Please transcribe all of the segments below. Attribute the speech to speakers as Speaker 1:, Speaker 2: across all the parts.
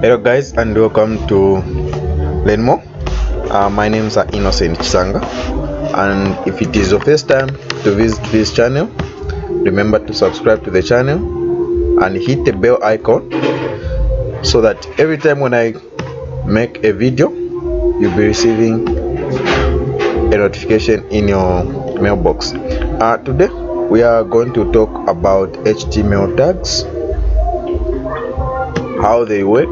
Speaker 1: Hello guys, and welcome to Learn More. My names are Innocent Chisanga, and if it is your first time to visit this channel, remember to subscribe to the channel and hit the bell icon so that every time when I make a video, you'll be receiving a notification in your mailbox. Today we are going to talk about HTML tags, how they work,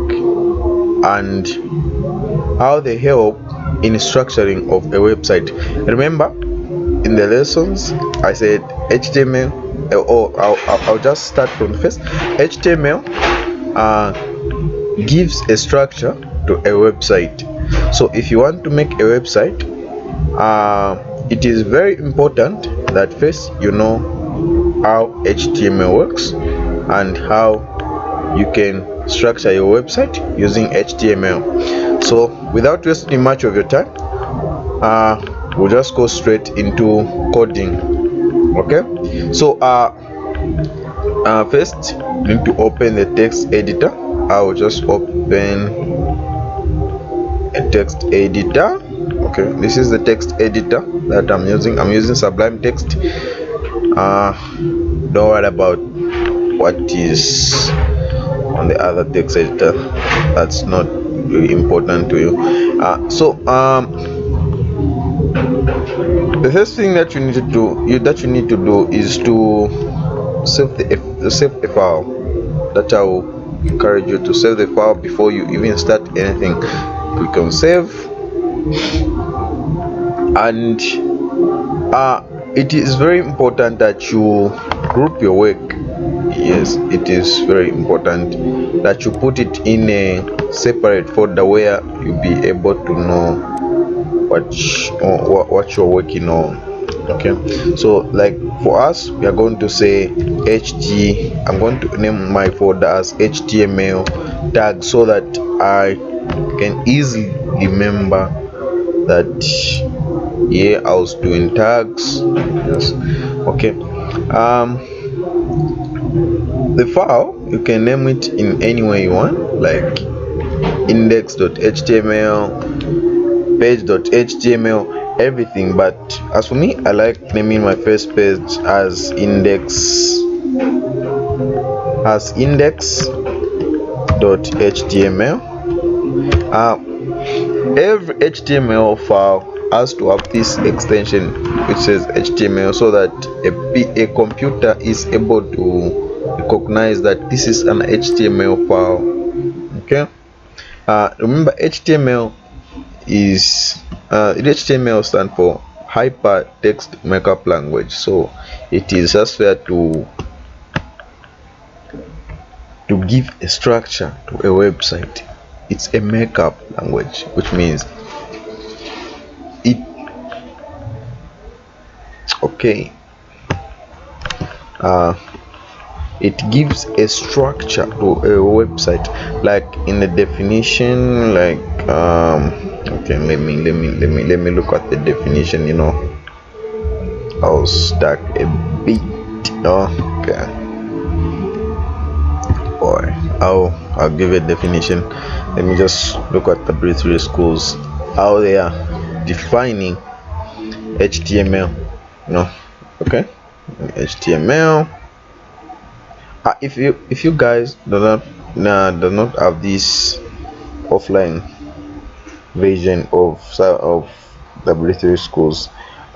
Speaker 1: and how they help in structuring of a website. Remember, in the lessons I said HTML, I'll just start from first. HTML gives a structure to a website. So if you want to make a website, it is very important that first you know how HTML works and how you can structure your website using HTML. So without wasting much of your time, we'll just go straight into coding. Okay, so first you need to open the text editor. I will just open a text editor. Okay, this is the text editor that I'm using Sublime Text. Don't worry about what is on the other text editor, that's not really important to you. The first thing that you need to do is to save a file. That I will encourage you to save the file before you even start anything. Click on save, and it is very important that you group your work. Yes, it is very important that you put it in a separate folder where you'll be able to know what you're working on. Okay, so like for us, we are going to say I'm going to name my folder as HTML tag so that I can easily remember that I was doing tags. Yes. Okay. The file, you can name it in any way you want, like index.html, page.html, everything. But as for me, I like naming my first page as index.html. Every HTML file has to have this extension which says HTML, so that a computer is able to recognize that this is an HTML file. Okay, remember HTML stands for hypertext markup language, so it is just fair to give a structure to a website. It's a markup language, which means it gives a structure to a website, like in the definition, like okay, let me look at the definition. I'll stack a bit. Okay, boy, I'll give a definition. Let me just look at the Toturials schools, how they are defining HTML. Okay, HTML. If you guys do not have this offline version of the Toturials schools,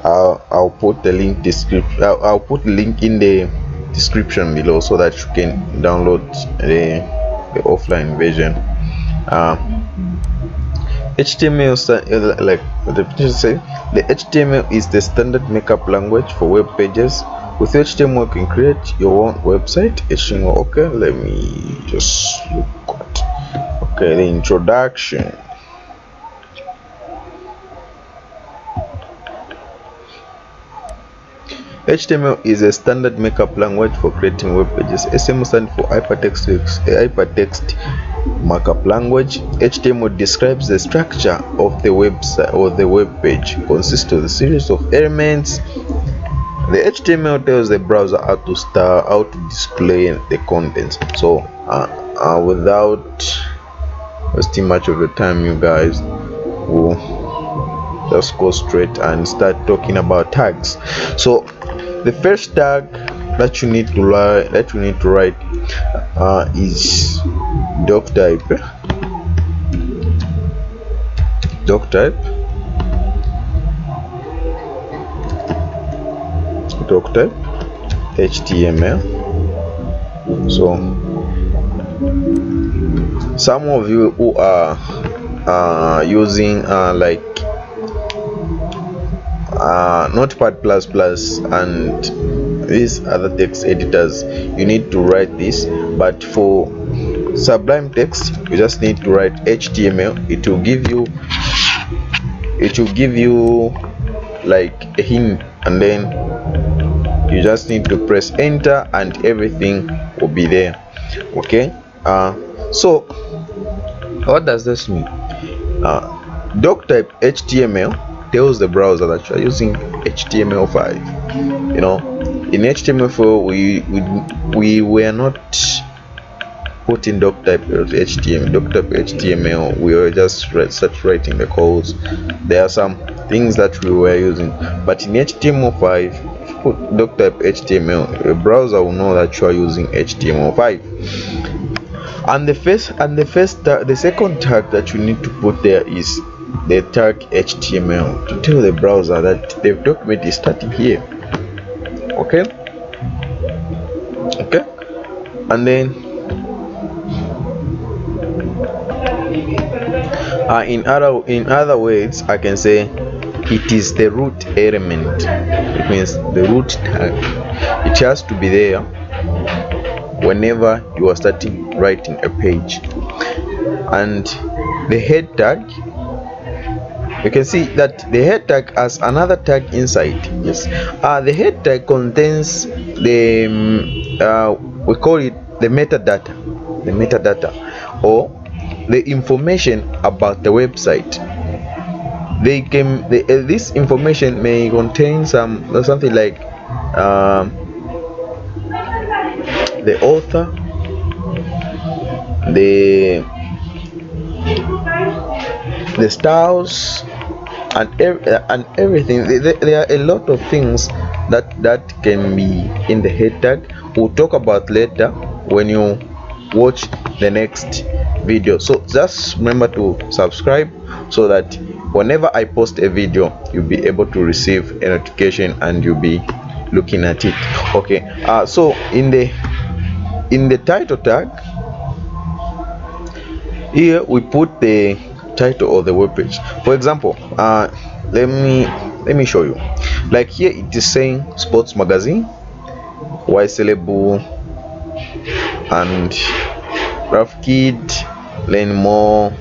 Speaker 1: I'll put the link I'll put the link in the description below so that you can download the offline version. HTML, like the definition say, the HTML is the standard markup language for web pages. With HTML, you can create your own website. HTML. Okay, let me just look at the introduction. HTML is a standard markup language for creating web pages. HTML stands for hypertext markup language. HTML describes the structure of the website or the web page. Consists of a series of elements. The HTML tells the browser how to display the contents. So without wasting much of the time, you guys will just go straight and start talking about tags. So the first tag that you need to write is doc type. Doc type. Doc type. HTML. So some of you who are using like Notepad and these other text editors, you need to write this, but for Sublime Text you just need to write HTML. It will give you like a hint, and then you just need to press enter and everything will be there. Okay, so what does this mean? Doc type HTML tells the browser that you are using HTML5. You know, in HTML4 we were not putting doc type HTML. We were just start writing the codes. There are some things that we were using, but in HTML5, if you put doc type HTML, the browser will know that you are using HTML5. And the second tag that you need to put there is the tag HTML to tell the browser that the document is starting here. Okay, and then in other words, I can say it is the root element. It means the root tag. It has to be there whenever you are starting writing a page. And the head tag, you can see that the head tag has another tag inside. Yes, the head tag contains the we call it the metadata, or the information about the website. This information may contain something like the author, the styles, and everything. There are a lot of things that can be in the head tag. We'll talk about later when you watch the next video. So just remember to subscribe so that whenever I post a video, you'll be able to receive a notification and you'll be looking at it. Okay, so in the title tag, here we put the title of the web page. For example, let me show you. Like here it is saying sports magazine, why celebu, and rough kid, learn more,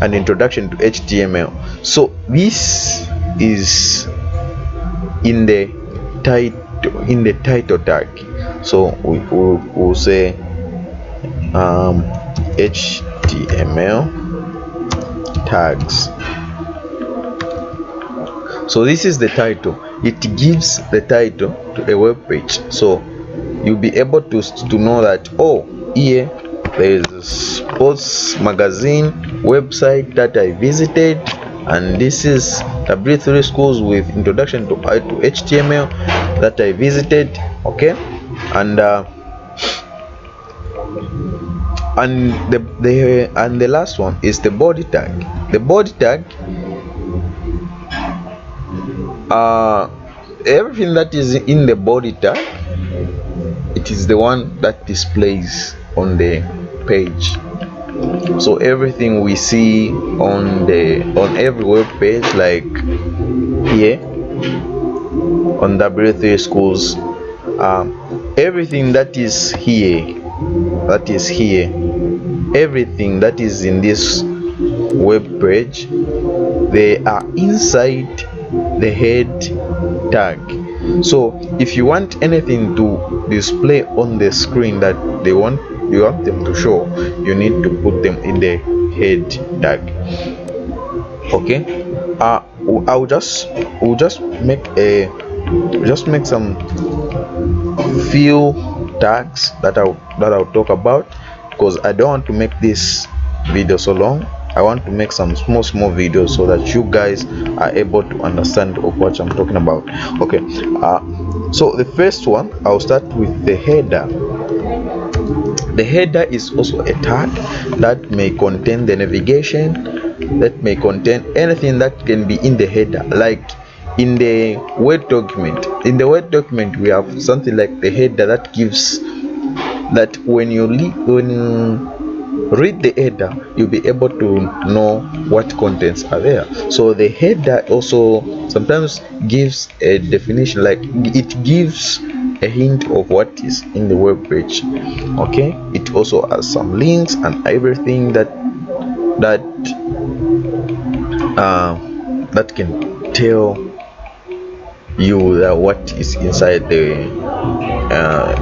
Speaker 1: and introduction to HTML. So this is in the title tag. So we'll say HTML tags. So this is the title. It gives the title to a web page, so you'll be able to know that, oh, here there is a sports magazine website that I visited, and this is W3 schools with introduction to HTML that I visited. Okay, and the last one is the body tag. The body tag, everything that is in the body tag, it is the one that displays on the page. So everything we see on every web page, like here on W3 schools, everything that is here, everything that is in this web page, they are inside the head tag. So if you want anything to display on the screen that you want them to show, you need to put them in the head tag. Okay, we'll just make some few tags that I'll talk about, because I don't want to make this video so long. I want to make some small videos so that you guys are able to understand of what I'm talking about. Okay, so the first one, I'll start with the header. The header is also a tag that may contain the navigation, that may contain anything that can be in the header, like in the Word document. In the Word document, we have something like the header that gives that when you read the header, you'll be able to know what contents are there. So the header also sometimes gives a definition, like it gives a hint of what is in the web page. Okay, it also has some links and everything that that can tell you that what is inside the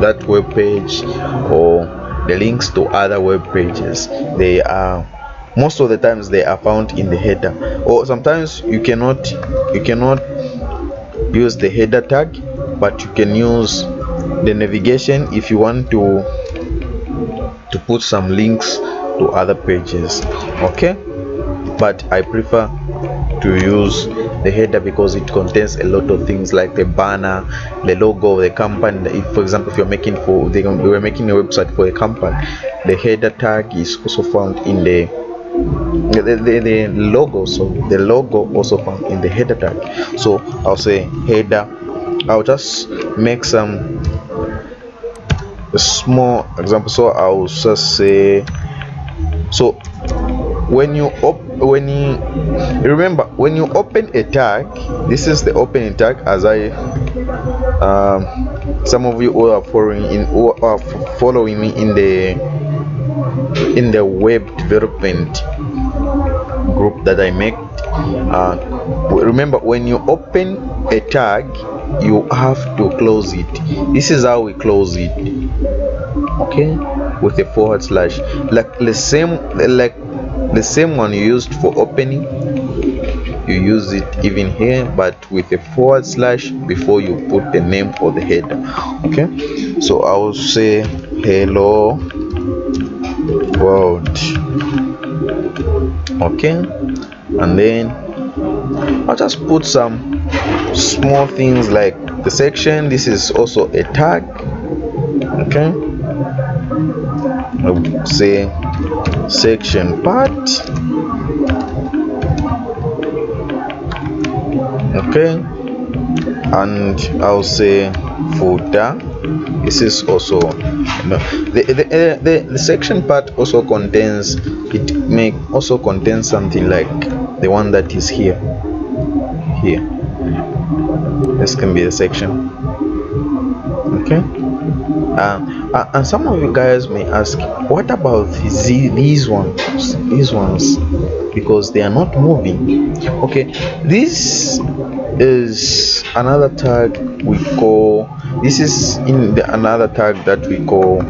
Speaker 1: that web page, or the links to other web pages. They are, most of the times they are found in the header, or sometimes you cannot use the header tag, but you can use the navigation if you want to put some links to other pages. Okay, but I prefer to use the header because it contains a lot of things like the banner, the logo of the company. If, for example, if you're making we're making a website for a company, the header tag is also found in the logo. So the logo also found in the header tag. So I'll say header. I'll just make some small example. So I'll just say, so when you remember, when you open a tag, this is the opening tag. As I some of you who are following me in the web development group that I make, remember, when you open a tag, you have to close it. This is how we close it. Okay, with a forward slash, like the same one you used for opening, you use it even here, but with a forward slash before you put the name or the header. Okay, so I will say hello world. Okay, and then I'll just put some small things like the section. This is also a tag. Okay, I would say section part. Okay, and I'll say footer. This is also, the section part also contains, it may also contain something like the one that is here. This can be the section. Okay, and some of you guys may ask, what about these ones, because they are not moving. Okay, this is another tag we call, this is in another tag that we call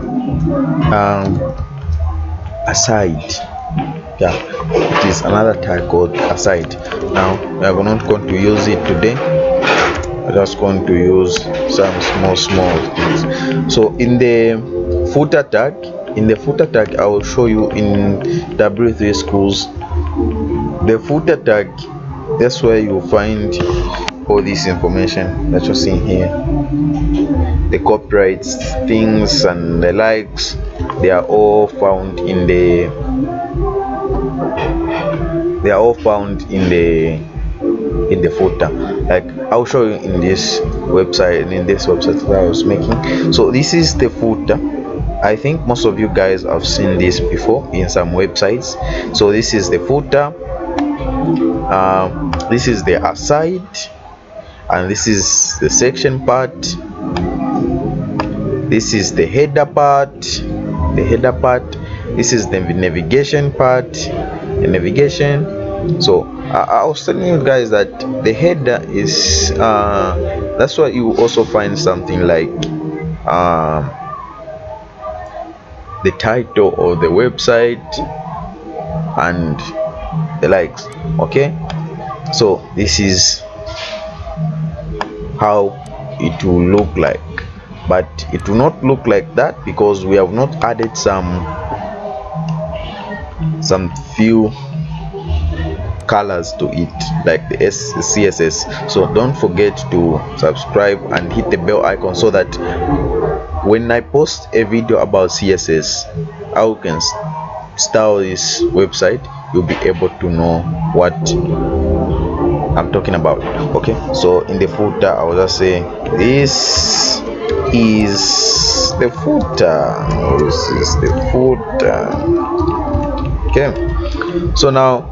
Speaker 1: aside. Yeah, it is another tag called aside. Now we are not going to use it today. I'm just going to use some small things. So in the footer tag, I will show you in W3 schools. The footer tag, that's where you find all this information that you're seeing here, the copyrights things and the likes. They are all found in the footer. Like I'll show you in this website that I was making. So this is the footer. I think most of you guys have seen this before in some websites. So this is the footer, this is the aside, and this is the section part. This is the header part. This is the navigation part, So I was telling you guys that the header is that's why you also find something like the title of the website and the likes. Okay, so this is how it will look like, but it will not look like that because we have not added some some few colors to it, like the CSS. So don't forget to subscribe and hit the bell icon so that when I post a video about CSS, how you can style this website, you'll be able to know what I'm talking about. Okay, so in the footer I will just say this is the footer. This is the footer. Okay, so now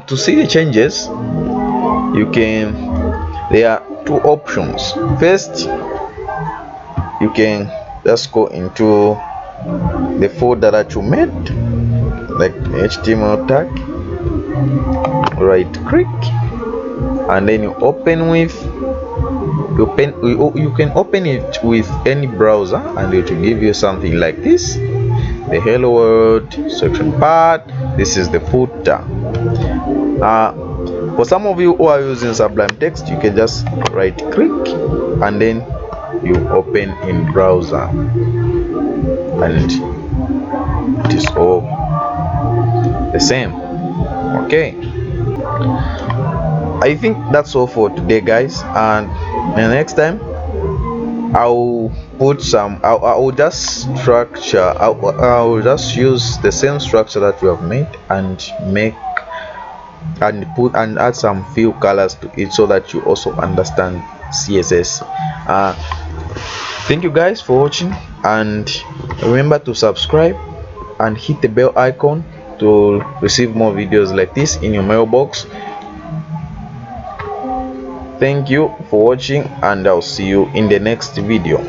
Speaker 1: to see the changes, you can, there are two options. First, you can just go into the folder that you made, like HTML tag, right click, and then you open with you can open it with any browser, and it will give you something like this, the hello world section part. This is the footer. For some of you who are using Sublime Text, you can just right click and then you open in browser, and it is all the same. Okay, I think that's all for today, guys, and the next time I'll put some, I'll just structure, I'll just use the same structure that we have made and make and put and add some few colors to it so that you also understand CSS. Thank you guys for watching, and remember to subscribe and hit the bell icon to receive more videos like this in your mailbox. Thank you for watching, and I'll see you in the next video.